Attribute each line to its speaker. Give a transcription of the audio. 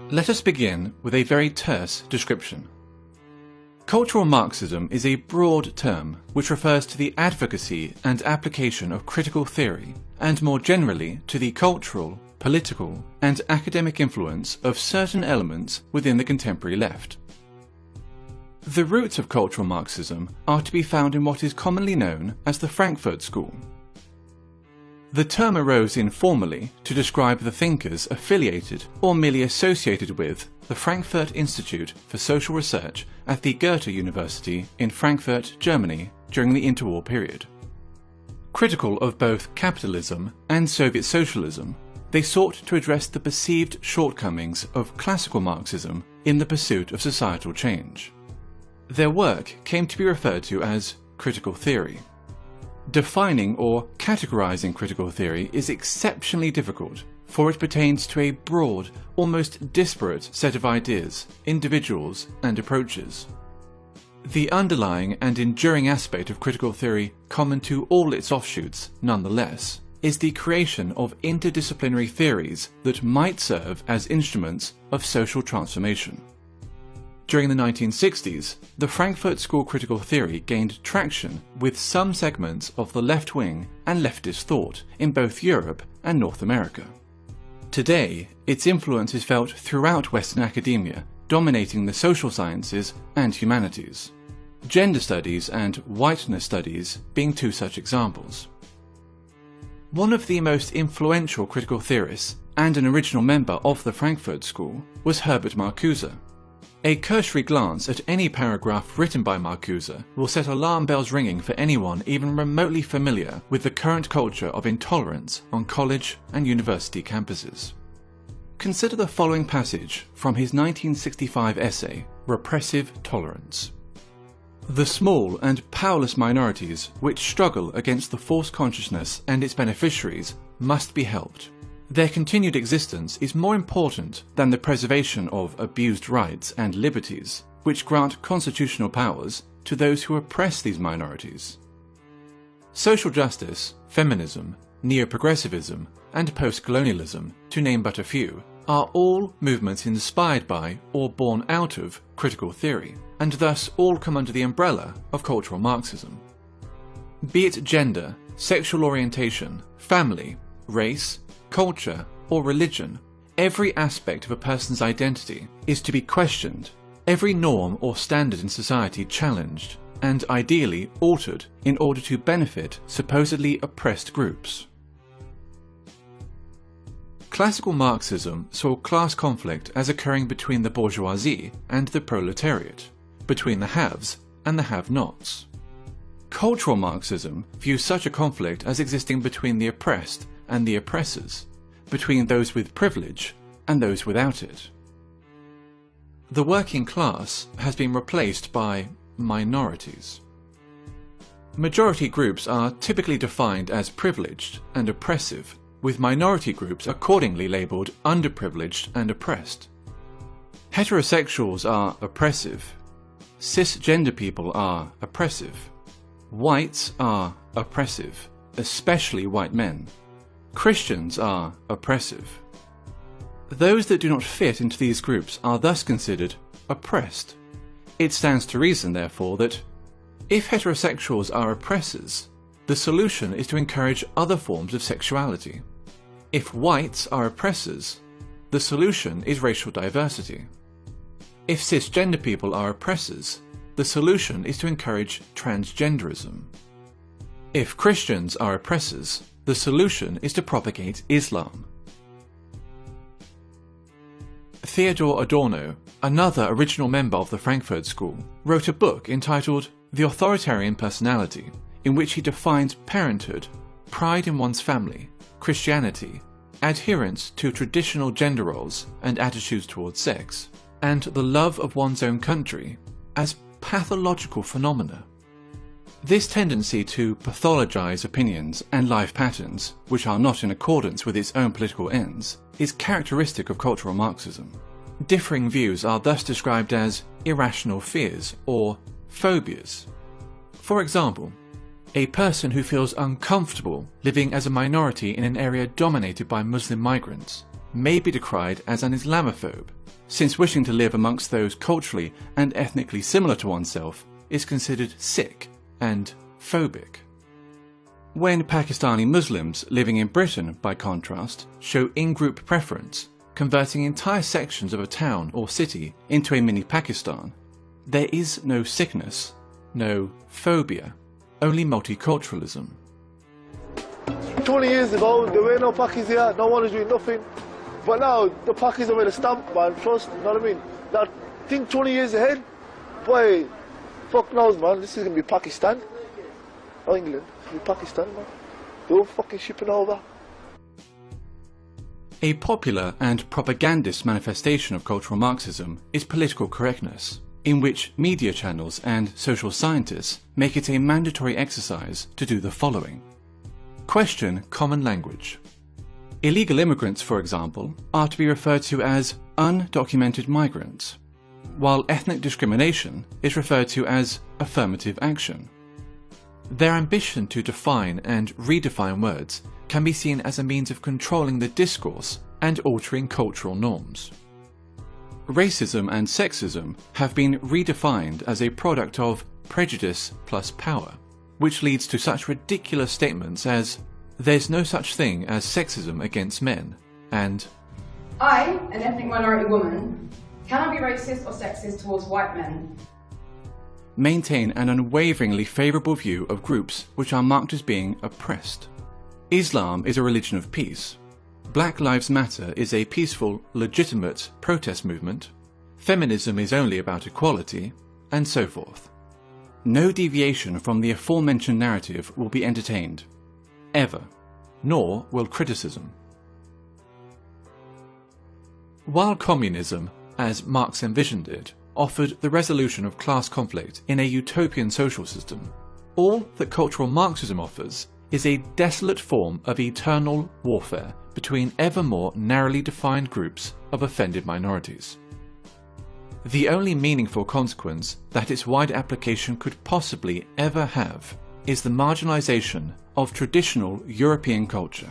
Speaker 1: Let us begin with a very terse description. Cultural Marxism is a broad term which refers to the advocacy and application of critical theory, and more generally to the cultural, political, and academic influence of certain elements within the contemporary left. The roots of cultural Marxism are to be found in what is commonly known as the Frankfurt School. The term arose informally to describe the thinkers affiliated or merely associated with the Frankfurt Institute for Social Research at the Goethe University in Frankfurt, Germany during the interwar period. Critical of both capitalism and Soviet socialism, they sought to address the perceived shortcomings of classical Marxism in the pursuit of societal change. Their work came to be referred to as critical theory. Defining or categorizing critical theory is exceptionally difficult, for it pertains to a broad, almost disparate set of ideas, individuals, and approaches. The underlying and enduring aspect of critical theory, common to all its offshoots, nonetheless, is the creation of interdisciplinary theories that might serve as instruments of social transformation. During the 1960s, the Frankfurt School critical theory gained traction with some segments of the left-wing and leftist thought in both Europe and North America. Today, its influence is felt throughout Western academia, dominating the social sciences and humanities. Gender studies and whiteness studies being two such examples. One of the most influential critical theorists and an original member of the Frankfurt School was Herbert Marcuse. A cursory glance at any paragraph written by Marcuse will set alarm bells ringing for anyone even remotely familiar with the current culture of intolerance on college and university campuses. Consider the following passage from his 1965 essay, Repressive Tolerance. The small and powerless minorities which struggle against the false consciousness and its beneficiaries must be helped. Their continued existence is more important than the preservation of abused rights and liberties, which grant constitutional powers to those who oppress these minorities. Social justice, feminism, neo-progressivism, and post-colonialism, to name but a few, are all movements inspired by or born out of critical theory, and thus all come under the umbrella of cultural Marxism. Be it gender, sexual orientation, family, race, culture, or religion, every aspect of a person's identity is to be questioned, every norm or standard in society challenged, and ideally altered in order to benefit supposedly oppressed groups. Classical Marxism saw class conflict as occurring between the bourgeoisie and the proletariat, between the haves and the have-nots. Cultural Marxism views such a conflict as existing between the oppressed and the oppressors, between those with privilege and those without it. The working class has been replaced by minorities. Majority groups are typically defined as privileged and oppressive, with minority groups accordingly labelled underprivileged and oppressed. Heterosexuals are oppressive. Cisgender people are oppressive. Whites are oppressive, especially white men. Christians are oppressive. Those that do not fit into these groups are thus considered oppressed. It stands to reason, therefore, that if heterosexuals are oppressors, the solution is to encourage other forms of sexuality. If whites are oppressors, the solution is racial diversity. If cisgender people are oppressors, the solution is to encourage transgenderism. If Christians are oppressors, the solution is to propagate Islam. Theodor Adorno, another original member of the Frankfurt School, wrote a book entitled The Authoritarian Personality, in which he defines parenthood, pride in one's family, Christianity, adherence to traditional gender roles and attitudes towards sex, and the love of one's own country as pathological phenomena. This tendency to pathologize opinions and life patterns, which are not in accordance with its own political ends, is characteristic of cultural Marxism. Differing views are thus described as irrational fears or phobias. For example, a person who feels uncomfortable living as a minority in an area dominated by Muslim migrants may be decried as an Islamophobe, since wishing to live amongst those culturally and ethnically similar to oneself is considered sick and phobic. When Pakistani Muslims living in Britain, by contrast, show in-group preference, converting entire sections of a town or city into a mini Pakistan, there is no sickness, no phobia, only multiculturalism.
Speaker 2: 20 years ago, there were no Pakis here, no one was doing nothing. But now, the Pakis are with a stamp, man, trust, you know what I mean? Now, think 20 years ahead, boy, fuck knows, man, this is going to be Pakistan. Or England, it's going to be Pakistan, man. They're all fucking shipping over.
Speaker 1: A popular and propagandist manifestation of cultural Marxism is political correctness, in which media channels and social scientists make it a mandatory exercise to do the following. Question common language. Illegal immigrants, for example, are to be referred to as undocumented migrants, while ethnic discrimination is referred to as affirmative action. Their ambition to define and redefine words can be seen as a means of controlling the discourse and altering cultural norms. Racism and sexism have been redefined as a product of prejudice plus power, which leads to such ridiculous statements as, "There's no such thing as sexism against men," and
Speaker 3: "I, an ethnic minority woman, cannot be racist or sexist towards white men."
Speaker 1: Maintain an unwaveringly favourable view of groups which are marked as being oppressed. Islam is a religion of peace. Black Lives Matter is a peaceful, legitimate protest movement. Feminism is only about equality, and so forth. No deviation from the aforementioned narrative will be entertained, ever, nor will criticism. While communism, as Marx envisioned it, offered the resolution of class conflict in a utopian social system, all that cultural Marxism offers is a desolate form of eternal warfare between ever more narrowly defined groups of offended minorities. The only meaningful consequence that its wide application could possibly ever have is the marginalization of traditional European culture.